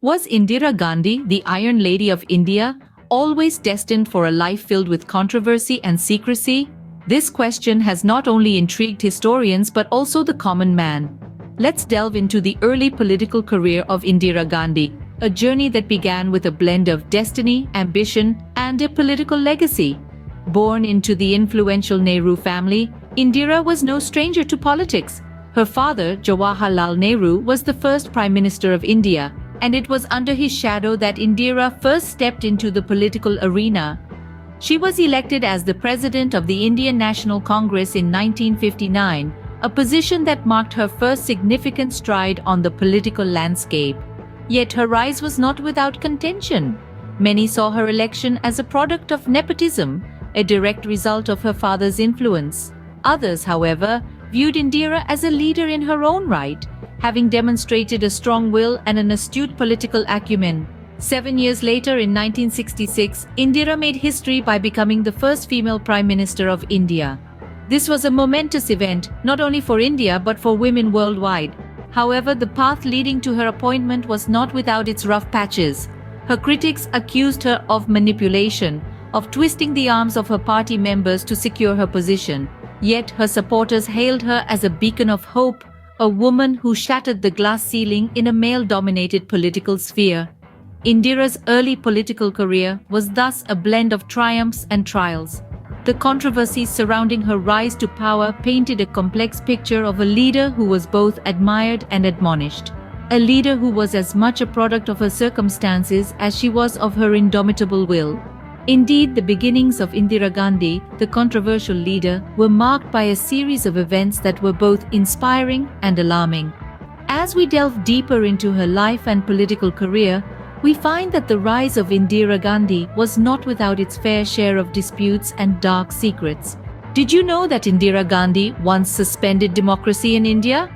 Was Indira Gandhi, the Iron Lady of India, always destined for a life filled with controversy and secrecy? This question has not only intrigued historians but also the common man. Let's delve into the early political career of Indira Gandhi, a journey that began with a blend of destiny, ambition, and a political legacy. Born into the influential Nehru family, Indira was no stranger to politics. Her father, Jawaharlal Nehru, was the first Prime Minister of India, and it was under his shadow that Indira first stepped into the political arena. She was elected as the President of the Indian National Congress in 1959, a position that marked her first significant stride on the political landscape. Yet her rise was not without contention. Many saw her election as a product of nepotism, a direct result of her father's influence. Others, however, viewed Indira as a leader in her own right, having demonstrated a strong will and an astute political acumen. 7 years later, in 1966, Indira made history by becoming the first female Prime Minister of India. This was a momentous event, not only for India but for women worldwide. However, the path leading to her appointment was not without its rough patches. Her critics accused her of manipulation, of twisting the arms of her party members to secure her position. Yet her supporters hailed her as a beacon of hope, a woman who shattered the glass ceiling in a male-dominated political sphere. Indira's early political career was thus a blend of triumphs and trials. The controversies surrounding her rise to power painted a complex picture of a leader who was both admired and admonished. A leader who was as much a product of her circumstances as she was of her indomitable will. Indeed, the beginnings of Indira Gandhi, the controversial leader, were marked by a series of events that were both inspiring and alarming. As we delve deeper into her life and political career, we find that the rise of Indira Gandhi was not without its fair share of disputes and dark secrets. Did you know that Indira Gandhi once suspended democracy in India?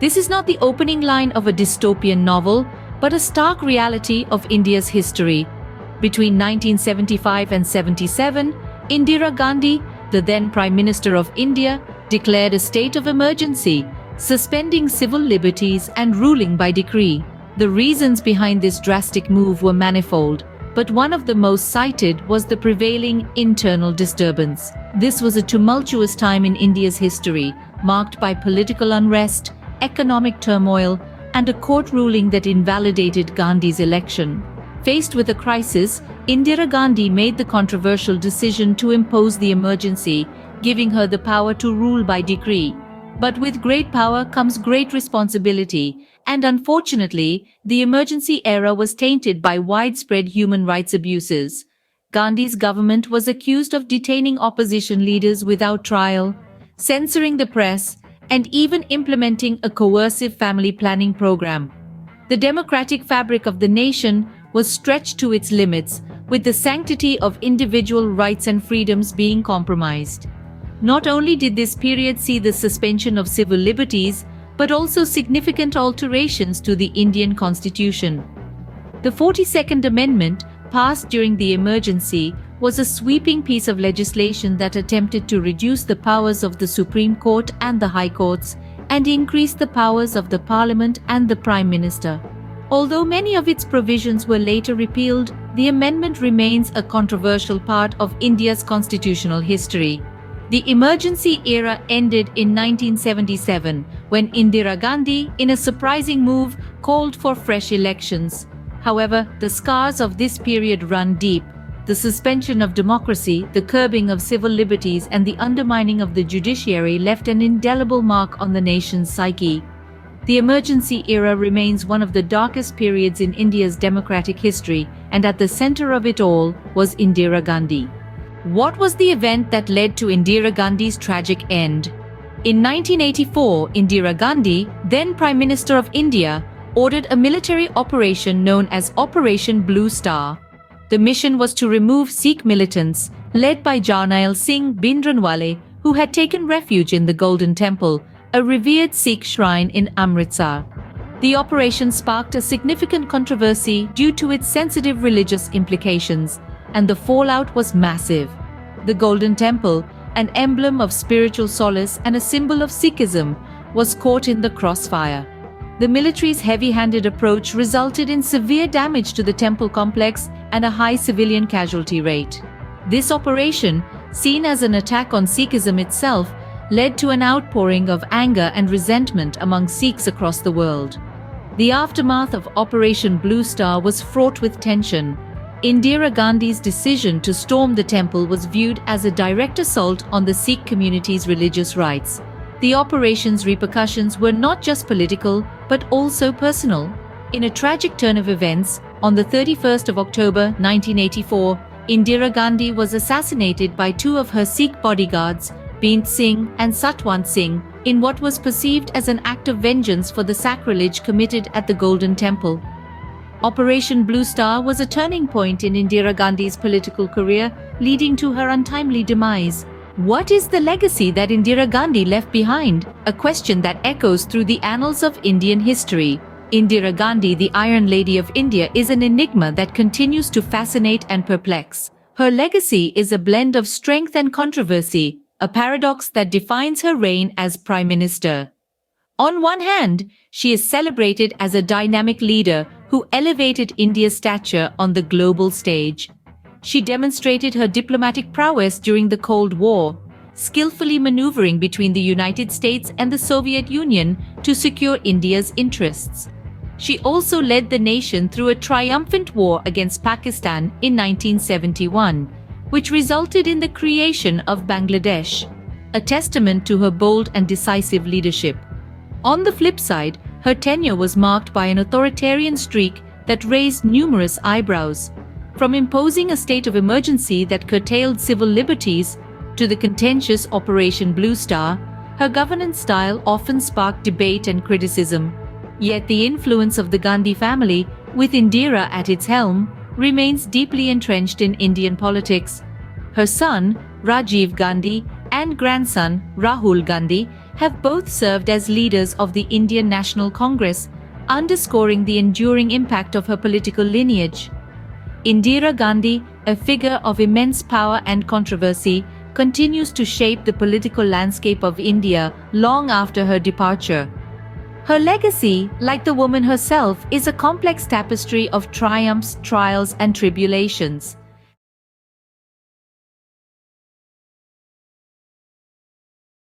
This is not the opening line of a dystopian novel, but a stark reality of India's history. Between 1975 and 77, Indira Gandhi, the then Prime Minister of India, declared a state of emergency, suspending civil liberties and ruling by decree. The reasons behind this drastic move were manifold, but one of the most cited was the prevailing internal disturbance. This was a tumultuous time in India's history, marked by political unrest, economic turmoil, and a court ruling that invalidated Gandhi's election. Faced with a crisis, Indira Gandhi made the controversial decision to impose the emergency, giving her the power to rule by decree. But with great power comes great responsibility, and unfortunately, the emergency era was tainted by widespread human rights abuses. Gandhi's government was accused of detaining opposition leaders without trial, censoring the press, and even implementing a coercive family planning program. The democratic fabric of the nation was stretched to its limits, with the sanctity of individual rights and freedoms being compromised. Not only did this period see the suspension of civil liberties, but also significant alterations to the Indian Constitution. The 42nd Amendment, passed during the emergency, was a sweeping piece of legislation that attempted to reduce the powers of the Supreme Court and the High Courts, and increase the powers of the Parliament and the Prime Minister. Although many of its provisions were later repealed, the amendment remains a controversial part of India's constitutional history. The emergency era ended in 1977, when Indira Gandhi, in a surprising move, called for fresh elections. However, the scars of this period run deep. The suspension of democracy, the curbing of civil liberties, and the undermining of the judiciary left an indelible mark on the nation's psyche. The emergency era remains one of the darkest periods in India's democratic history, and at the center of it all was Indira Gandhi. What was the event that led to Indira Gandhi's tragic end? In 1984, Indira Gandhi, then Prime Minister of India, ordered a military operation known as Operation Blue Star. The mission was to remove Sikh militants, led by Jarnail Singh Bhindranwale, who had taken refuge in the Golden Temple, a revered Sikh shrine in Amritsar. The operation sparked a significant controversy due to its sensitive religious implications, and the fallout was massive. The Golden Temple, an emblem of spiritual solace and a symbol of Sikhism, was caught in the crossfire. The military's heavy-handed approach resulted in severe damage to the temple complex and a high civilian casualty rate. This operation, seen as an attack on Sikhism itself, led to an outpouring of anger and resentment among Sikhs across the world. The aftermath of Operation Blue Star was fraught with tension. Indira Gandhi's decision to storm the temple was viewed as a direct assault on the Sikh community's religious rights. The operation's repercussions were not just political, but also personal. In a tragic turn of events, on the 31st of October 1984, Indira Gandhi was assassinated by two of her Sikh bodyguards, Beant Singh and Satwant Singh, in what was perceived as an act of vengeance for the sacrilege committed at the Golden Temple. Operation Blue Star was a turning point in Indira Gandhi's political career, leading to her untimely demise. What is the legacy that Indira Gandhi left behind? A question that echoes through the annals of Indian history. Indira Gandhi, the Iron Lady of India, is an enigma that continues to fascinate and perplex. Her legacy is a blend of strength and controversy, a paradox that defines her reign as Prime Minister. On one hand, she is celebrated as a dynamic leader who elevated India's stature on the global stage. She demonstrated her diplomatic prowess during the Cold War, skillfully maneuvering between the United States and the Soviet Union to secure India's interests. She also led the nation through a triumphant war against Pakistan in 1971, which resulted in the creation of Bangladesh, a testament to her bold and decisive leadership. On the flip side, her tenure was marked by an authoritarian streak that raised numerous eyebrows. From imposing a state of emergency that curtailed civil liberties to the contentious Operation Blue Star, her governance style often sparked debate and criticism. Yet the influence of the Gandhi family, with Indira at its helm, remains deeply entrenched in Indian politics. Her son, Rajiv Gandhi, and grandson, Rahul Gandhi, have both served as leaders of the Indian National Congress, underscoring the enduring impact of her political lineage. Indira Gandhi, a figure of immense power and controversy, continues to shape the political landscape of India long after her departure. Her legacy, like the woman herself, is a complex tapestry of triumphs, trials, and tribulations.